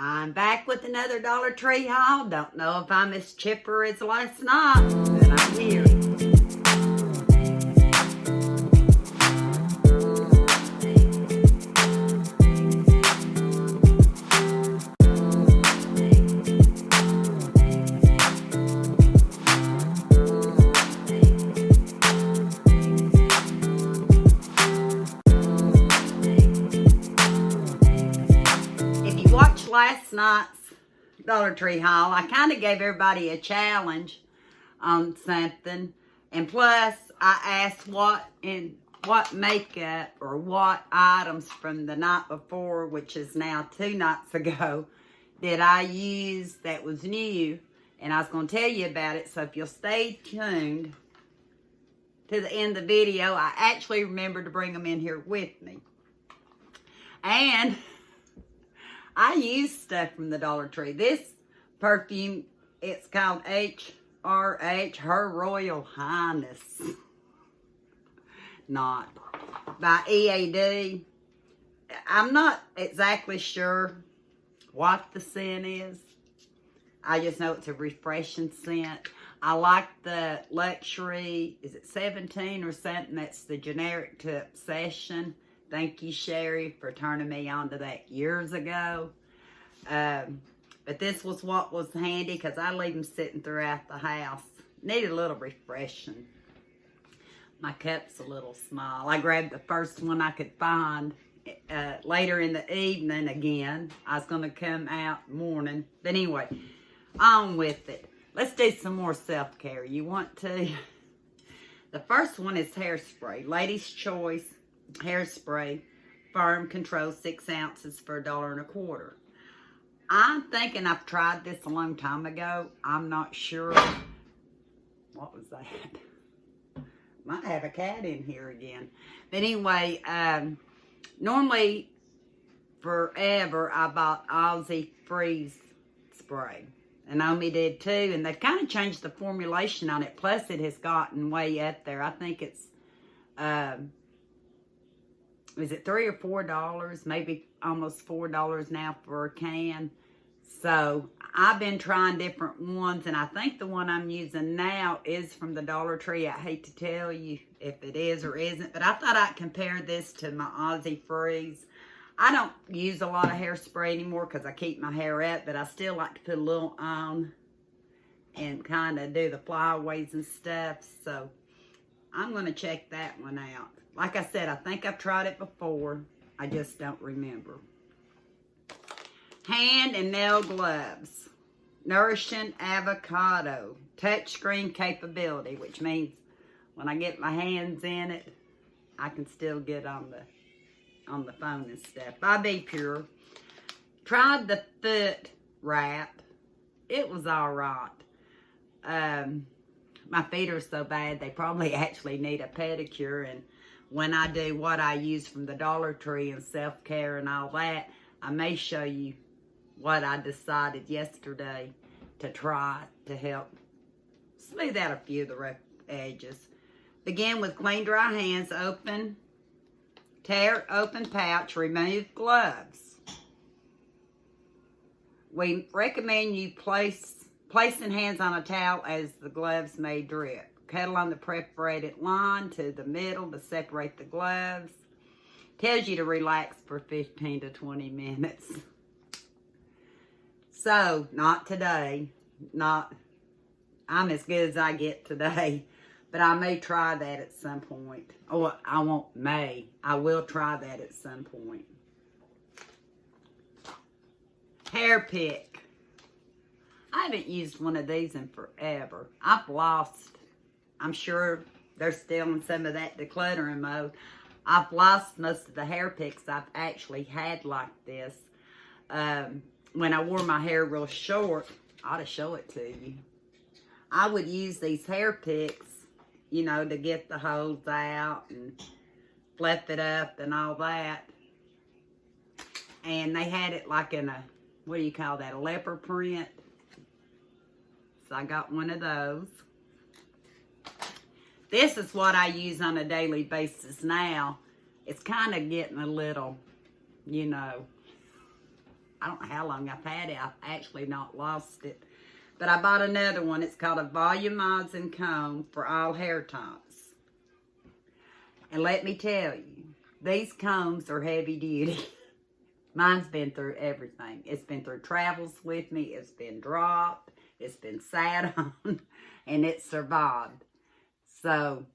I'm back with another Dollar Tree haul. Don't know if I'm as chipper as last night, but I'm here. If you watched last night's Dollar Tree haul, I kind of gave everybody a challenge on something, and plus I asked what makeup or what items from the night before, which is now 2 nights ago, did I use that was new, and I was going to tell you about it. So if you'll stay tuned to the end of the video, I actually remembered to bring them in here with me. And I use stuff from the Dollar Tree. This perfume, it's called HRH, Her Royal Highness. Not. By EAD. I'm not exactly sure what the scent is. I just know it's a refreshing scent. I like the luxury, is it 17 or something? That's the generic to Obsession. Thank you, Sherry, for turning me on to that years ago. But this was what was handy because I leave them sitting throughout the house. Need a little refreshing. My cup's a little small. I grabbed the first one I could find. Later in the evening again, I was going to come out morning. But anyway, on with it. Let's do some more self-care. You want to? The first one is hairspray. Lady's Choice hairspray, firm control, 6 ounces for $1.25. I'm thinking I've tried this a long time ago. I'm not sure. What was that? Might have a cat in here again. But anyway, normally forever I bought Aussie Freeze spray. And Omi did too. And they've kind of changed the formulation on it. Plus it has gotten way up there. I think it's is it $3 or $4? Maybe almost $4 now for a can. So I've been trying different ones, and I think the one I'm using now is from the Dollar Tree. I hate to tell you if it is or isn't, but I thought I'd compare this to my Aussie Freeze. I don't use a lot of hairspray anymore because I keep my hair up, but I still like to put a little on and kind of do the flyaways and stuff. So I'm going to check that one out. Like I said, I think I've tried it before. I just don't remember. Hand and nail gloves. Nourishing avocado. Touchscreen capability, which means when I get my hands in it, I can still get on the phone and stuff. By Be Pure. Tried the foot wrap. It was all right. My feet are so bad, they probably actually need a pedicure, and when I do what I use from the Dollar Tree and self-care and all that, I may show you what I decided yesterday to try to help smooth out a few of the rough edges. Begin with clean, dry hands, open, tear open pouch, remove gloves. We recommend you placing hands on a towel as the gloves may drip. Cuddle on the perforated line to the middle to separate the gloves. Tells you to relax for 15 to 20 minutes. So, not today. I'm as good as I get today. But I may try that at some point. Oh, I will try that at some point. Hair pick. I haven't used one of these in forever. I've lost. I'm sure they're still in some of that decluttering mode. I've lost most of the hair picks I've actually had like this. When I wore my hair real short, I ought to show it to you. I would use these hair picks, you know, to get the holes out and fluff it up and all that. And they had it like in a, what do you call that, a leopard print. So I got one of those. This is what I use on a daily basis now. It's kind of getting a little, you know, I don't know how long I've had it. I've actually not lost it. But I bought another one. It's called a Volumizing Comb for all hair types. And let me tell you, these combs are heavy duty. Mine's been through everything. It's been through travels with me. It's been dropped. It's been sat on. And it's survived. So,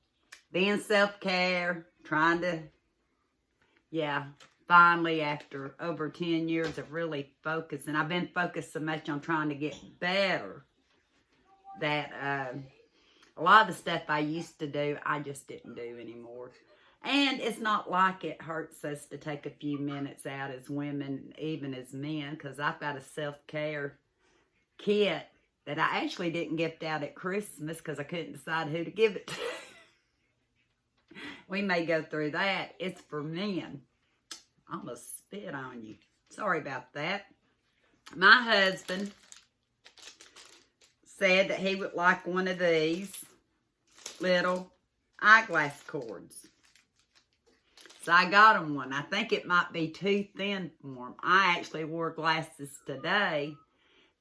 being self-care, trying to, finally after over 10 years of really focusing, I've been focused so much on trying to get better that a lot of the stuff I used to do, I just didn't do anymore. And it's not like it hurts us to take a few minutes out as women, even as men, because I've got a self-care kit that I actually didn't gift out at Christmas because I couldn't decide who to give it to. We may go through that. It's for men. I almost spit on you. Sorry about that. My husband said that he would like one of these little eyeglass cords. So I got him one. I think it might be too thin for him. I actually wore glasses today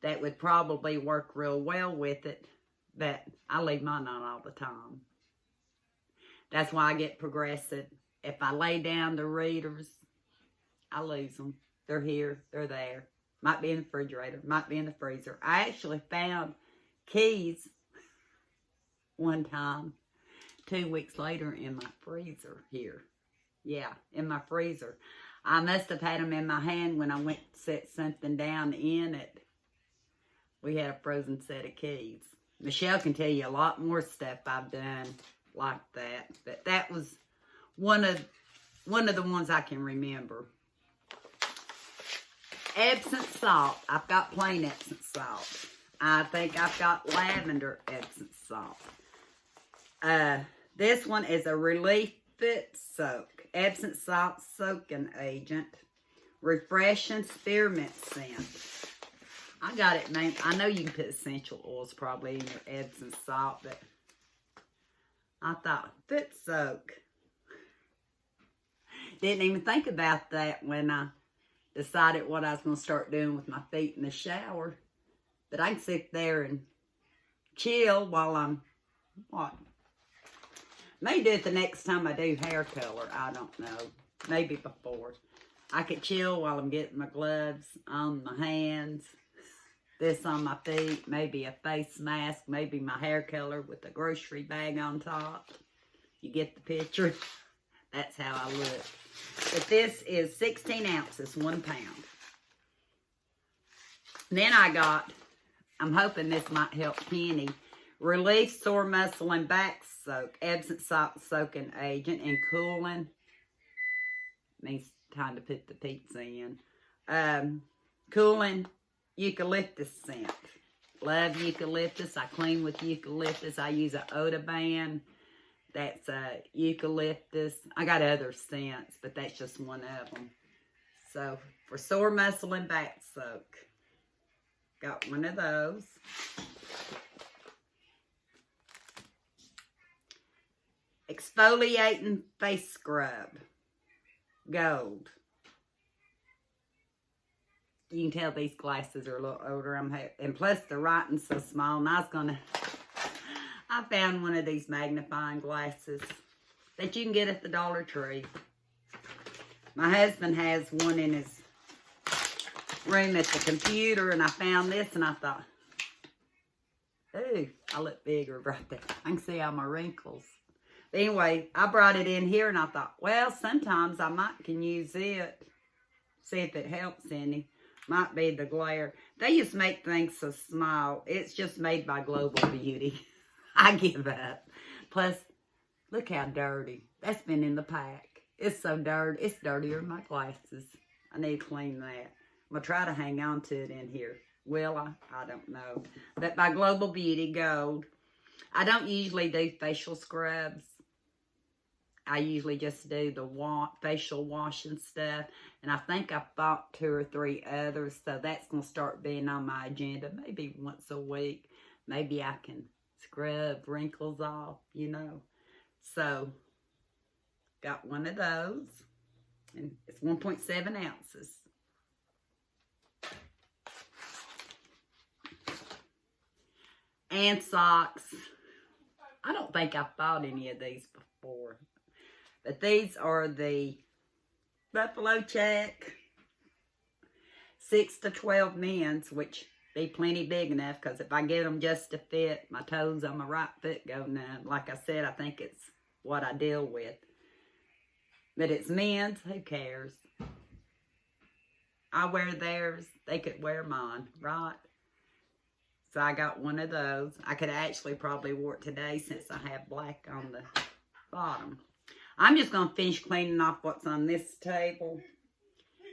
that would probably work real well with it, but I leave mine on all the time. That's why I get progressive. If I lay down the readers, I lose them. They're here, they're there. Might be in the refrigerator, might be in the freezer. I actually found keys one time, 2 weeks later in my freezer here. Yeah, in my freezer. I must have had them in my hand when I went to set something down in it. We had a frozen set of keys. Michelle can tell you a lot more stuff I've done like that. But that was one of the ones I can remember. Epsom salt. I've got plain Epsom salt. I think I've got lavender Epsom salt. This one is a Relief Foot Soak. Epsom salt soaking agent. Refreshing spearmint scent. I got it named. I know you can put essential oils probably in your Epsom salt, but I thought foot soak. Didn't even think about that when I decided what I was going to start doing with my feet in the shower. But I can sit there and chill while I'm, May do it the next time I do hair color. I don't know. Maybe before. I could chill while I'm getting my gloves on my hands. This on my feet. Maybe a face mask. Maybe my hair color with a grocery bag on top. You get the picture? That's how I look. But this is 16 ounces, 1 pound. Then I got, I'm hoping this might help Kenny, Relief Sore Muscle and Back Soak, Epsom Salt Soaking Agent, and Cooling. Means time to put the pizza in. Cooling Eucalyptus scent. Love eucalyptus. I clean with eucalyptus. I use an Odoban. That's eucalyptus. I got other scents, but that's just one of them. So, for sore muscle and back soak. Got one of those. Exfoliating face scrub. Gold. You can tell these glasses are a little older. And plus the writing's so small. And I found one of these magnifying glasses that you can get at the Dollar Tree. My husband has one in his room at the computer, and I found this, and I thought, ooh, I look bigger right there. I can see all my wrinkles. But anyway, I brought it in here, and I thought, well, sometimes I can use it. See if it helps any. Might be the glare. They just make things so small. It's just made by Global Beauty. I give up. Plus, look how dirty. That's been in the pack. It's so dirty. It's dirtier than my glasses. I need to clean that. I'm going to try to hang on to it in here. Will I? I don't know. But by Global Beauty Gold. I don't usually do facial scrubs. I usually just do the facial wash and stuff. And I think I bought 2 or 3 others. So that's going to start being on my agenda. Maybe once a week. Maybe I can scrub wrinkles off, you know. So, got one of those. And it's 1.7 ounces. and socks. I don't think I've bought any of these before. But these are the Buffalo Check 6 to 12 men's, which be plenty big enough, because if I get them just to fit, my toes on my right foot go numb. Like I said, I think it's what I deal with. But it's men's, who cares? I wear theirs, they could wear mine, right? So I got one of those. I could actually probably wear it today since I have black on the bottom. I'm just going to finish cleaning off what's on this table.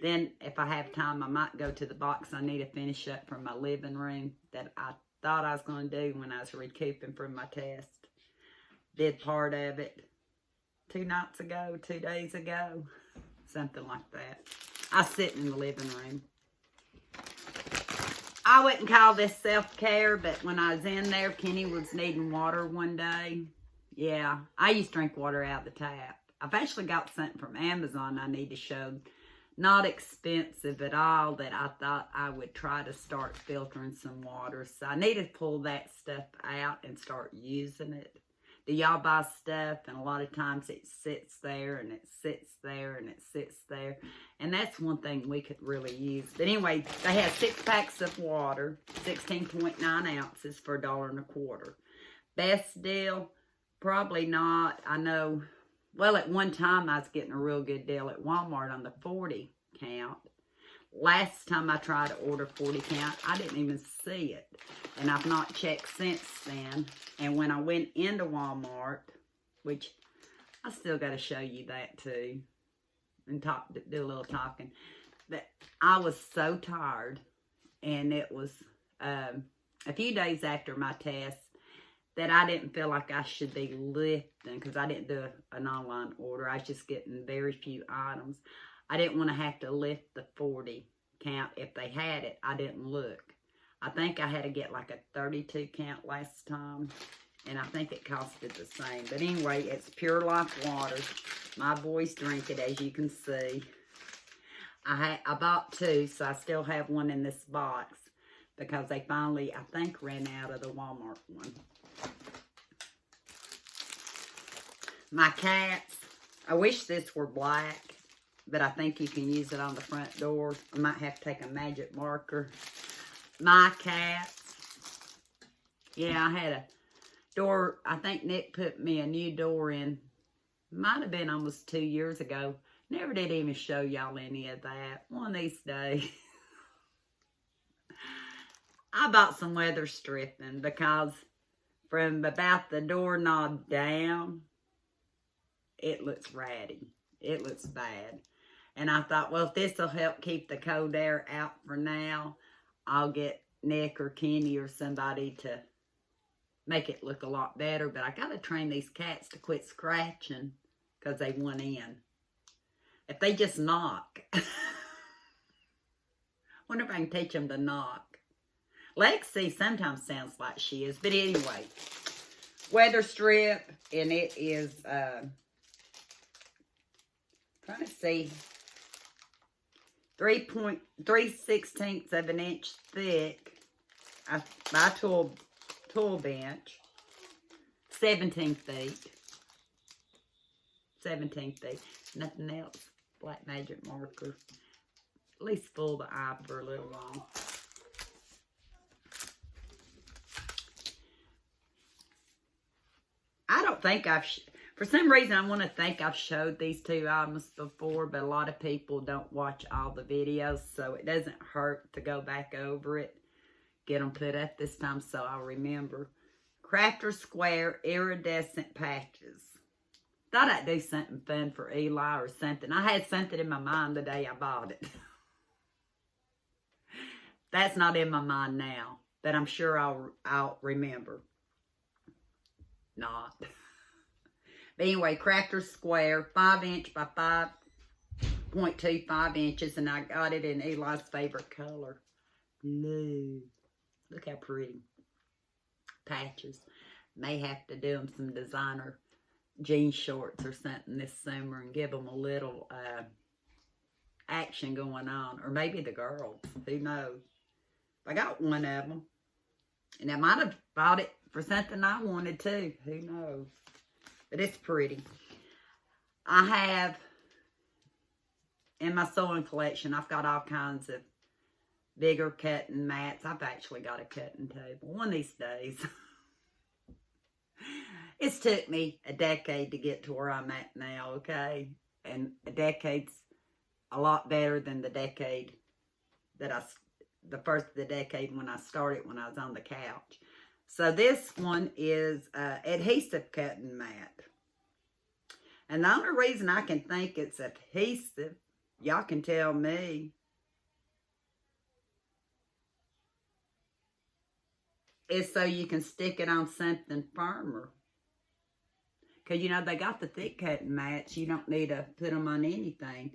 Then, if I have time, I might go to the box I need to finish up from my living room that I thought I was going to do when I was recouping from my test. Did part of it 2 nights ago, 2 days ago, something like that. I sit in the living room. I wouldn't call this self-care, but when I was in there, Kenny was needing water one day. Yeah, I used to drink water out of the tap. I've actually got something from Amazon I need to show. Not expensive at all, that I thought I would try to start filtering some water. So I need to pull that stuff out and start using it. Do y'all buy stuff and a lot of times it sits there and it sits there and it sits there. And that's one thing we could really use. But anyway, they have 6 packs of water, 16.9 ounces for $1.25. Best deal? Probably not. I know, well, at one time I was getting a real good deal at Walmart on the 40 count. Last time I tried to order 40 count, I didn't even see it. And I've not checked since then. And when I went into Walmart, which I still got to show you that too, and do a little talking. But I was so tired, and it was a few days after my test that I didn't feel like I should be lifting, because I didn't do an online order. I was just getting very few items. I didn't want to have to lift the 40 count. If they had it, I didn't look. I think I had to get like a 32 count last time, and I think it costed the same. But anyway, it's Pure Life water. My boys drink it, as you can see. I bought 2, so I still have one in this box, because they finally, I think, ran out of the Walmart one. My cats, I wish this were black, but I think you can use it on the front door. I might have to take a magic marker. My cats, yeah, I had a door. I think Nick put me a new door in. Might have been almost 2 years ago. Never did even show y'all any of that. One of these days. I bought some weather stripping, because from about the doorknob down, it looks ratty. It looks bad. And I thought, well, if this will help keep the cold air out for now, I'll get Nick or Kenny or somebody to make it look a lot better. But I got to train these cats to quit scratching, because they went in. If they just knock. Wonder if I can teach them to knock. Lexi sometimes sounds like she is. But anyway, weather strip. And it is, trying to see, 3/16 of an inch thick. My tool bench. 17 feet. 17 feet. Nothing else. Black magic marker. At least fool the eye for a little while. I don't think for some reason I want to think I've showed these 2 items before, but a lot of people don't watch all the videos, so it doesn't hurt to go back over it. Get them put up this time so I'll remember. Crafter Square iridescent patches. Thought I'd do something fun for Eli or something. I had something in my mind the day I bought it. That's not in my mind now, but I'm sure I'll remember. Not. But anyway, Crafter Square, 5" by 5.25 inches, and I got it in Eli's favorite color, blue. Look how pretty. Patches. May have to do them some designer jean shorts or something this summer and give them a little action going on. Or maybe the girls. Who knows? I got one of them. And I might have bought it for something I wanted too. Who knows? But it's pretty. I have, in my sewing collection, I've got all kinds of bigger cutting mats. I've actually got a cutting table one of these days. It's took me a decade to get to where I'm at now, okay? And a decade's a lot better than the decade that the first of the decade when I started, when I was on the couch. So this one is adhesive cutting mat. And the only reason I can think it's adhesive, y'all can tell me, is so you can stick it on something firmer. Because, you know, they got the thick cutting mats. You don't need to put them on anything.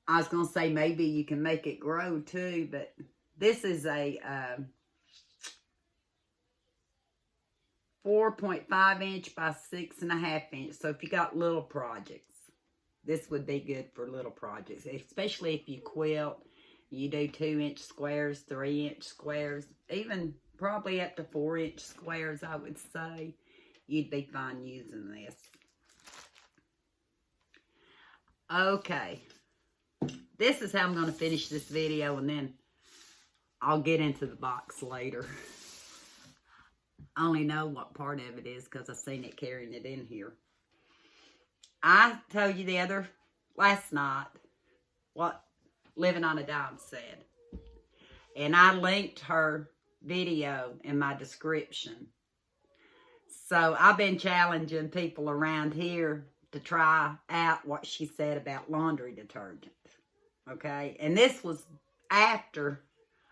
I was going to say maybe you can make it grow too, but this is a 4.5 inch by 6.5 inch. So if you got little projects, this would be good for little projects. Especially if you quilt, you do 2-inch squares, 3-inch squares, even probably up to 4-inch squares, I would say. You'd be fine using this. Okay. This is how I'm going to finish this video, and then I'll get into the box later. I only know what part of it is because I've seen it carrying it in here. I told you last night what Living on a Dime said. And I linked her video in my description. So I've been challenging people around here to try out what she said about laundry detergent. Okay? And this was after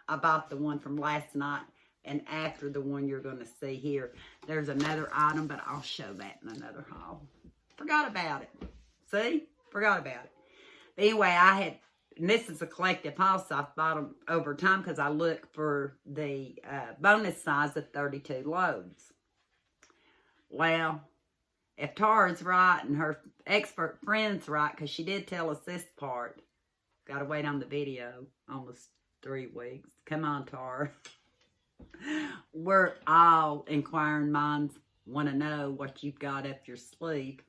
I bought the one from last night and after the one you're going to see here. There's another item, but I'll show that in another haul. Forgot about it. See? Forgot about it. But anyway, and this is a collective haul, so I've bought them over time because I look for the bonus size of 32 loads. Well, if Tara's right and her expert friend's right, because she did tell us this part, got to wait on the video almost 3 weeks. Come on, Tara. We're all inquiring minds want to know what you've got up your sleeve.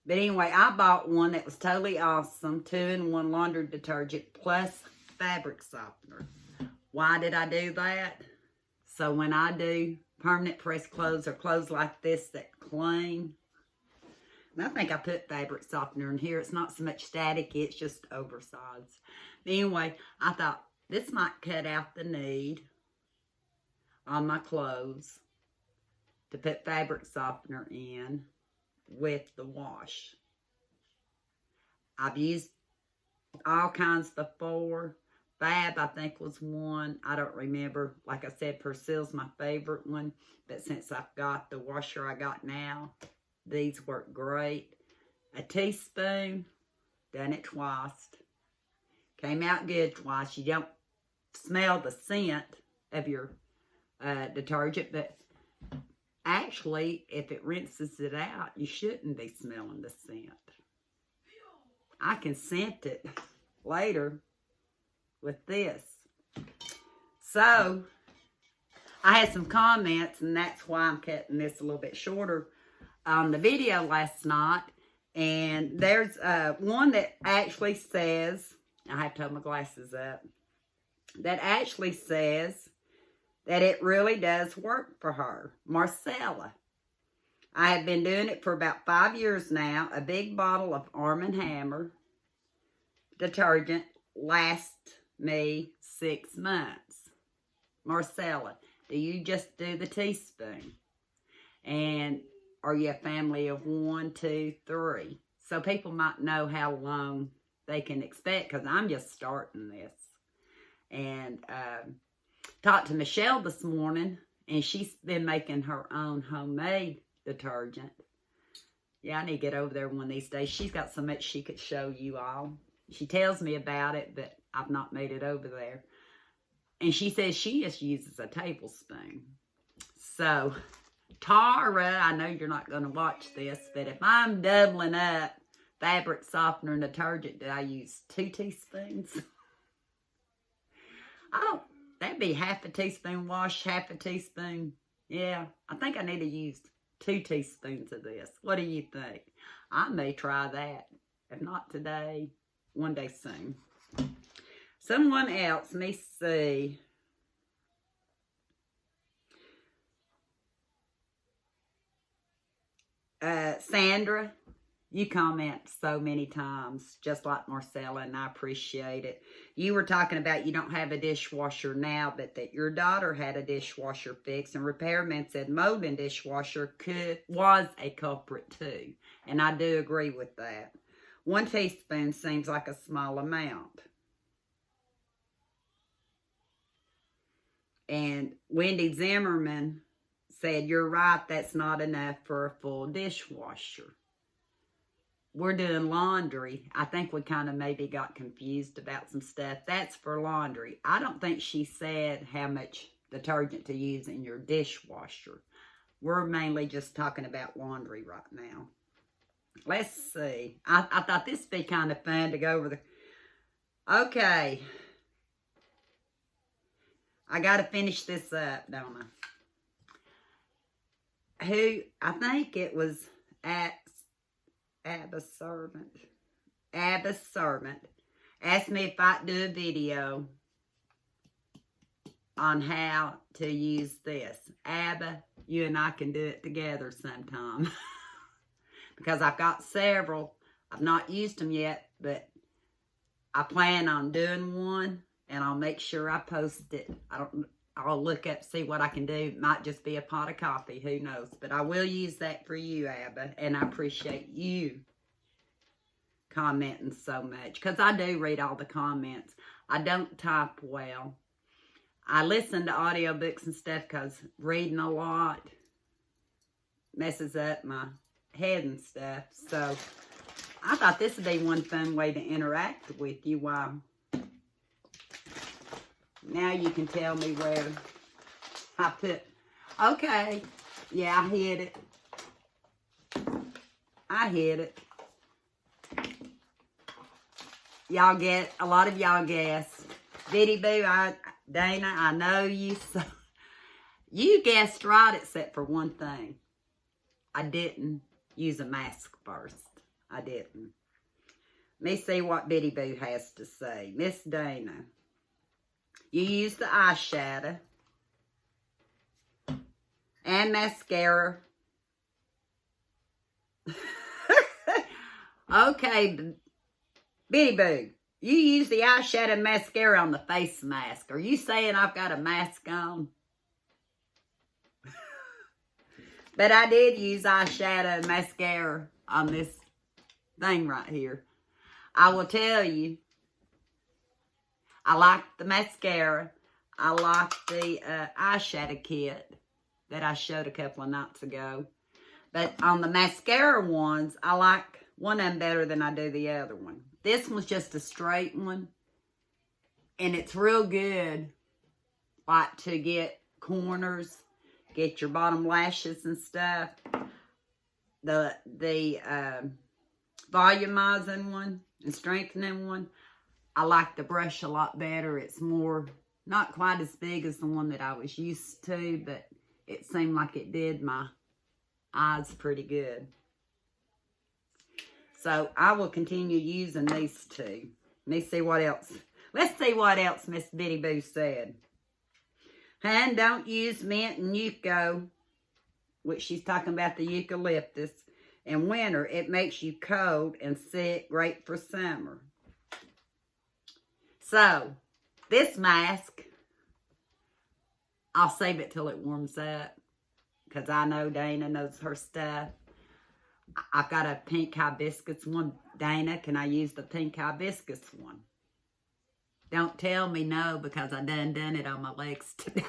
But anyway, I bought one that was totally awesome. 2-in-1 laundry detergent plus fabric softener. Why did I do that? So when I do permanent press clothes or clothes like this that clean, and I think I put fabric softener in here. It's not so much static, it's just oversized. Anyway, I thought this might cut out the need on my clothes to put fabric softener in with the wash. I've used all kinds before. Fab, I think, was one. I don't remember. Like I said, Persil's my favorite one. But since I've got the washer I got now, these work great. A teaspoon, done it twice. Came out good twice. You don't smell the scent of your detergent, but actually, if it rinses it out, you shouldn't be smelling the scent. I can scent it later with this. So, I had some comments, and that's why I'm cutting this a little bit shorter on the video last night. And there's one that actually says, I have to hold my glasses up, that actually says that it really does work for her. Marcella. I have been doing it for about 5 years now. A big bottle of Arm & Hammer detergent lasts me 6 months. Marcella, do you just do the teaspoon? And are you a family of 1, 2, 3? So people might know how long they can expect, because I'm just starting this. And talked to Michelle this morning, and she's been making her own homemade detergent. Yeah, I need to get over there one of these days. She's got so much she could show you all. She tells me about it, but I've not made it over there. And she says she just uses a tablespoon. So, Tara, I know you're not going to watch this, but if I'm doubling up fabric softener and detergent, do I use 2 teaspoons? That'd be half a teaspoon wash, half a teaspoon. Yeah, I think I need to use 2 teaspoons of this. What do you think? I may try that. If not today, one day soon. Someone else, let me see. Sandra, you comment so many times, just like Marcella, and I appreciate it. You were talking about you don't have a dishwasher now, but that your daughter had a dishwasher fix, and repairman said molding dishwasher was a culprit too. And I do agree with that. 1 teaspoon seems like a small amount. And Wendy Zimmerman said, you're right, that's not enough for a full dishwasher. We're doing laundry. I think we kind of maybe got confused about some stuff. That's for laundry. I don't think she said how much detergent to use in your dishwasher. We're mainly just talking about laundry right now. Let's see. I thought this would be kind of fun to go over the... Okay. I got to finish this up, don't I? I think it was Abba's servant. Abba's servant asked me if I'd do a video on how to use this. Abba, you and I can do it together sometime. Because I've got several. I've not used them yet, but I plan on doing one, and I'll make sure I post it. I'll look up, see what I can do. It might just be a pot of coffee, who knows. But I will use that for you, Abba, and I appreciate you commenting so much, because I do read all the comments. I don't type well. I listen to audiobooks and stuff because reading a lot messes up my head and stuff. So I thought this would be one fun way to interact with you. Wow. Now you can tell me where I put. Okay. Yeah, I hit it. I hit it. Y'all get, a lot of y'all guess. Bitty Boo, Dana, I know you. So, you guessed right except for one thing. I didn't use a mask first. I didn't. Let me see what Bitty Boo has to say. Miss Dana, you use the eyeshadow and mascara. Okay, Bitty Boo, you use the eyeshadow and mascara on the face mask. Are you saying I've got a mask on? But I did use eyeshadow and mascara on this thing right here. I will tell you, I like the mascara. I like the eyeshadow kit that I showed a couple of nights ago. But on the mascara ones, I like one of them better than I do the other one. This one's just a straight one. And it's real good, like, to get corners, get your bottom lashes and stuff. The volumizing one and strengthening one, I like the brush a lot better. It's more, not quite as big as the one that I was used to, but it seemed like it did my eyes pretty good. So I will continue using these two. Let me see what else. Let's see what else Miss Bitty Boo said. And don't use mint and yucca, which she's talking about the eucalyptus. In winter, it makes you cold and sick, great for summer. So, this mask, I'll save it till it warms up, because I know Dana knows her stuff. I've got a pink hibiscus one. Dana, can I use the pink hibiscus one? Don't tell me no, because I done it on my legs today.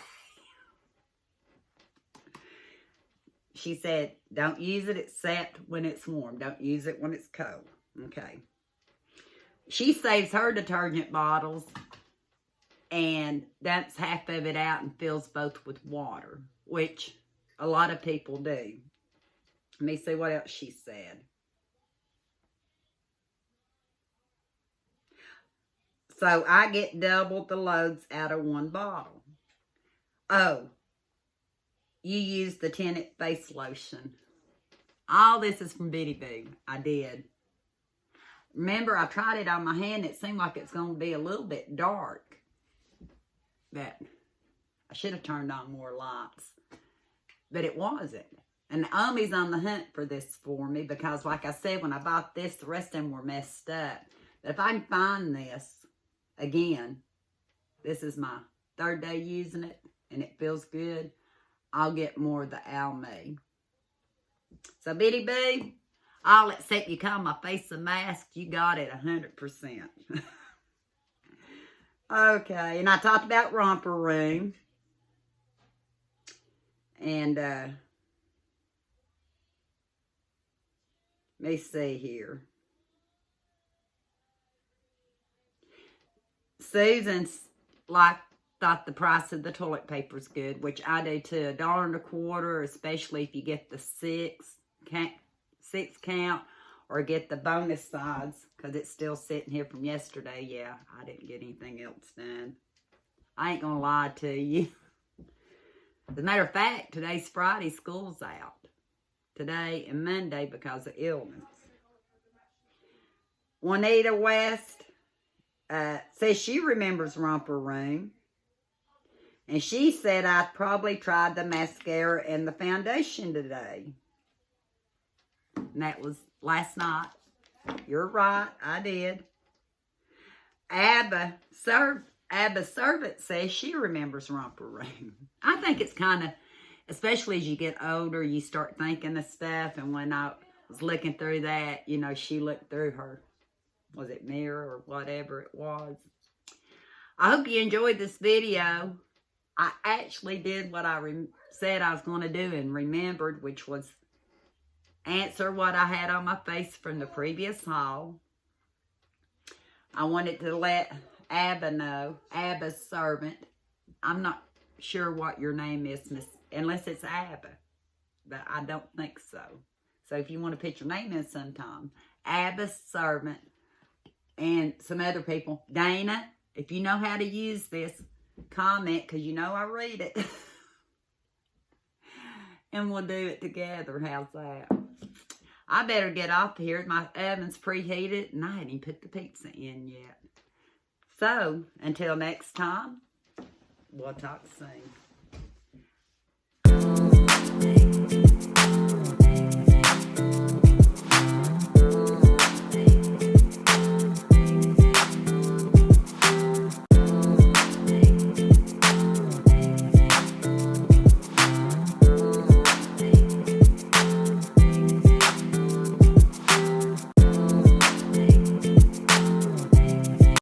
She said, don't use it except when it's warm. Don't use it when it's cold. Okay. She saves her detergent bottles and dumps half of it out and fills both with water, which a lot of people do. Let me see what else she said. So I get double the loads out of one bottle. Oh, you used the tinted face lotion. All this is from Bitty Boo. I did. Remember, I tried it on my hand. It seemed like it's going to be a little bit dark. But I should have turned on more lights. But it wasn't. And Naomi's on the hunt for this for me because, like I said, when I bought this, the rest of them were messed up. But if I can find this, again, this is my 3rd day using it, and it feels good, I'll get more of the Almay. So, Bitty Boo, I'll accept you call my face a mask. You got it 100%. Okay, and I talked about Romper Room. And, let me see here. Susan's thought the price of the toilet paper's good, which I do too. $1.25, especially if you get the 6 count or get the bonus size, because it's still sitting here from yesterday. Yeah, I didn't get anything else done. I ain't gonna lie to you. As a matter of fact, today's Friday, school's out. Today and Monday because of illness. Juanita West says she remembers Romper Room. And she said I probably tried the mascara and the foundation today. And that was last night. You're right, I did. Abba Servant says she remembers Romper Room. I think it's kind of, especially as you get older, you start thinking of stuff. And when I was looking through that, you know, she looked through her, was it mirror or whatever it was. I hope you enjoyed this video. I actually did what I said I was going to do and remembered, which was answer what I had on my face from the previous haul. I wanted to let Abba know, Abba's servant. I'm not sure what your name is, unless it's Abba, but I don't think so. So if you want to put your name in sometime, Abba's servant, and some other people. Dana, if you know how to use this, comment, because you know I read it. And we'll do it together. How's that? I better get off here. My oven's preheated, and I hadn't even put the pizza in yet. So, until next time, we'll talk soon.